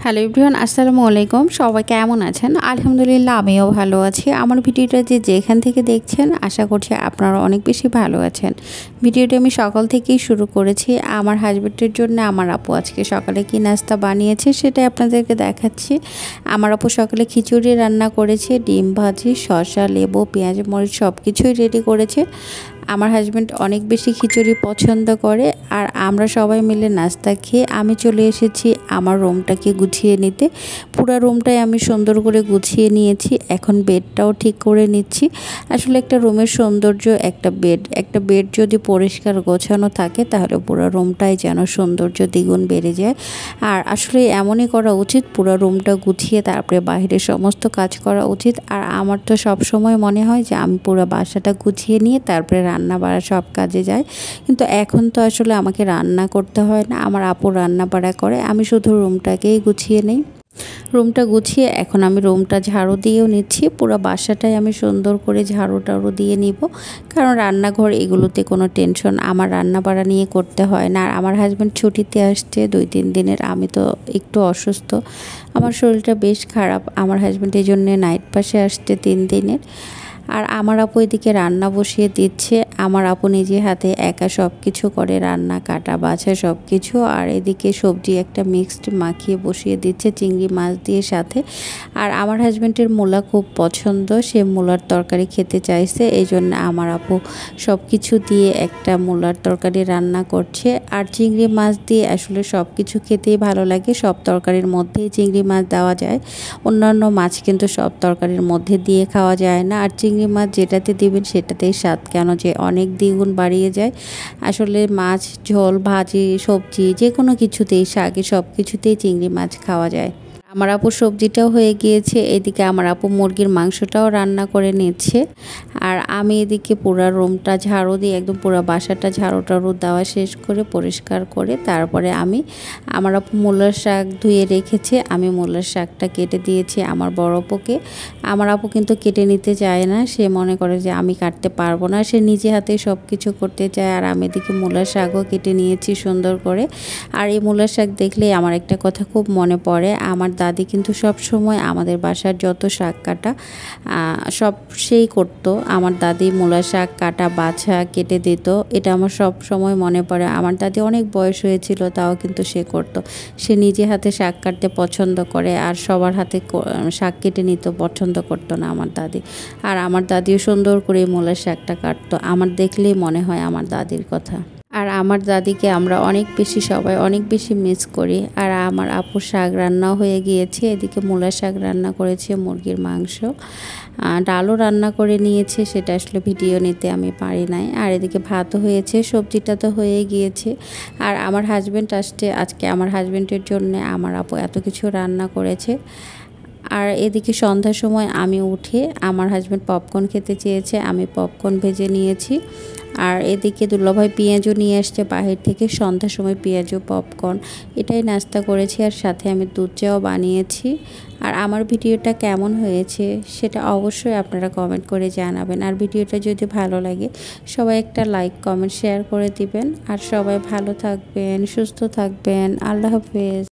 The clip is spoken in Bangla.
হ্যালো এভরিওয়ান, আসসালামু আলাইকুম। সবাই কেমন আছেন? আলহামদুলিল্লাহ আমিও ভালো আছি। আমার ভিডিওটা যেখান থেকে দেখছেন আশা করছি আপনারা অনেক বেশি ভালো আছেন। ভিডিওটি আমি সকাল থেকেই শুরু করেছি। আমার হাজবেন্ডের জন্য আমার আপু আজকে সকালে কি নাস্তা বানিয়েছে সেটাই আপনাদেরকে দেখাচ্ছি। আমার আপু সকালে খিচুড়ি রান্না করেছে, ডিম ভাজি, শসা, লেবু, পেঁয়াজ, মরিচ সব কিছুই রেডি করেছে। আমার হাজব্যান্ড অনেক বেশি খিচুড়ি পছন্দ করে। আর আমরা সবাই মিলে নাস্তা খেয়ে আমি চলে এসেছি আমার রুমটাকে গুছিয়ে নিতে। পুরো রুমটাই আমি সুন্দর করে গুছিয়ে নিয়েছি। এখন বেডটাও ঠিক করে নিচ্ছি। আসলে একটা রুমের সৌন্দর্য একটা বেড যদি পরিষ্কার গোছানো থাকে তাহলে পুরো রুমটাই যেন সৌন্দর্য দ্বিগুণ বেড়ে যায়। আর আসলে এমনই করা উচিত, পুরো রুমটা গুছিয়ে তারপরে বাইরের সমস্ত কাজ করা উচিত। আর আমার তো সব সময় মনে হয় যে আমি পুরো বাসাটা গুছিয়ে নিয়ে তারপরে রান্না বাড়া সব কাজে যায়। কিন্তু এখন তো আসলে আমাকে রান্না করতে হয় না, আমার আপু রান্না বাড়া করে, আমি শুধু রুমটাকেই গুছিয়ে নিই। রুমটা গুছিয়ে এখন আমি রুমটা ঝাড়ু দিয়েও নিচ্ছি। পুরো বাসাটাই আমি সুন্দর করে ঝাড়ু টাড়ু দিয়ে নিব, কারণ রান্নাঘর এগুলোতে কোনো টেনশন আমার রান্না বাড়া নিয়ে করতে হয় না। আর আমার হাজব্যান্ড ছুটিতে আসছে 2-3 দিনের, আমি তো একটু অসুস্থ, আমার শরীরটা বেশ খারাপ। আমার হাজব্যান্ড এই জন্যে নাইট পাশে আসছে 3 দিনের। আর আমার আপু এদিকে রান্না বসিয়ে দিচ্ছে। আমার আপু নিজে হাতে একা সব কিছু করে, রান্না কাটা বাছা সব কিছু। আর এদিকে সবজি একটা মিক্সড মাখিয়ে বসিয়ে দিচ্ছে চিংড়ি মাছ দিয়ে সাথে। আর আমার হাজব্যান্ডের মূলা খুব পছন্দ, সে মূলার তরকারি খেতে চাইছে, এই জন্য আমার আপু সব কিছু দিয়ে একটা মূলার তরকারি রান্না করছে। আর চিংড়ি মাছ দিয়ে আসলে সব কিছু খেতেই ভালো লাগে, সব তরকারির মধ্যেই চিংড়ি মাছ দেওয়া যায়। অন্যান্য মাছ কিন্তু সব তরকারির মধ্যে দিয়ে খাওয়া যায় না। আর চিংড়ি মাছ যেটাতে দিবেন সেটাতেই স্বাদ কেন যে অনেক দ্বিগুণ বাড়িয়ে যায়। আসলে মাছ ঝোল, ভাজি, সবজি যে কোনো কিছুতেই, শাকে সব কিছুতেই চিংড়ি মাছ খাওয়া যায়। আমার আপুর সবজিটাও হয়ে গিয়েছে, এদিকে আমার আপু মুরগির মাংসটাও রান্না করে নিচ্ছে। আর আমি এদিকে পুরো রুমটা ঝাড়ু দিয়ে একদম পুরো বাসাটা ঝাড়ু টাড়ু দেওয়া শেষ করে পরিষ্কার করে তারপরে আমার আপু মূলার শাক ধুয়ে রেখেছে, আমি মূলার শাকটা কেটে দিয়েছি আমার বড় আপুকে। আমার আপু কিন্তু কেটে নিতে চায় না, সে মনে করে যে আমি কাটতে পারবো না, সে নিজে হাতে সব কিছু করতে চায়। আর আমি এদিকে মূলার শাকও কেটে নিয়েছি সুন্দর করে। আর এই মূলার শাক দেখলেই আমার একটা কথা খুব মনে পড়ে, আমার দাদি কিন্তু সব সময় আমাদের বাসার যত শাক কাটা সব সেই করতো। আমার দাদি মূলা শাক কাটা বাছা কেটে দিত, এটা আমার সব সময় মনে পড়ে। আমার দাদি অনেক বয়স হয়েছিল তাও কিন্তু সে করতো, সে নিজে হাতে শাক কাটতে পছন্দ করে, আর সবার হাতে শাক কেটে নিত পছন্দ করতো না আমার দাদি। আর আমার দাদিও সুন্দর করে মূলার শাকটা কাটতো, আমার দেখলেই মনে হয় আমার দাদির কথা। আর আমার দাদিকে আমরা সবাই অনেক বেশি মিস করি। আর আমার আপুর শাক রান্নাও হয়ে গিয়েছে, এদিকে মূলা শাক রান্না করেছে, মুরগির মাংস, ডালও রান্না করে নিয়েছে, সেটা আসলে ভিডিও নিতে আমি পারি নাই। আর এদিকে ভাতও হয়েছে, সবজিটা তো হয়ে গিয়েছে। আর আমার হাজব্যান্ড আসছে আজকে, আমার হাজব্যান্ডের জন্য আমার আপু এত কিছু রান্না করেছে। আর এদিকে সন্ধ্যার সময় আমি উঠে আমার হাজব্যান্ড পপকর্ন খেতে চেয়েছে, আমি পপকর্ন ভেজে নিয়েছি। আর এদিকে দুলাভাই পেঁয়াজও নিয়ে আসছে বাহির থেকে, সন্ধ্যার সময় পেঁয়াজও পপকর্ন এটাই নাস্তা করেছি। আর সাথে আমি দুধ চাও বানিয়েছি। আর আমার ভিডিওটা কেমন হয়েছে সেটা অবশ্যই আপনারা কমেন্ট করে জানাবেন। আর ভিডিওটা যদি ভালো লাগে সবাই একটা লাইক কমেন্ট শেয়ার করে দিবেন। আর সবাই ভালো থাকবেন, সুস্থ থাকবেন। আল্লাহ হাফেজ।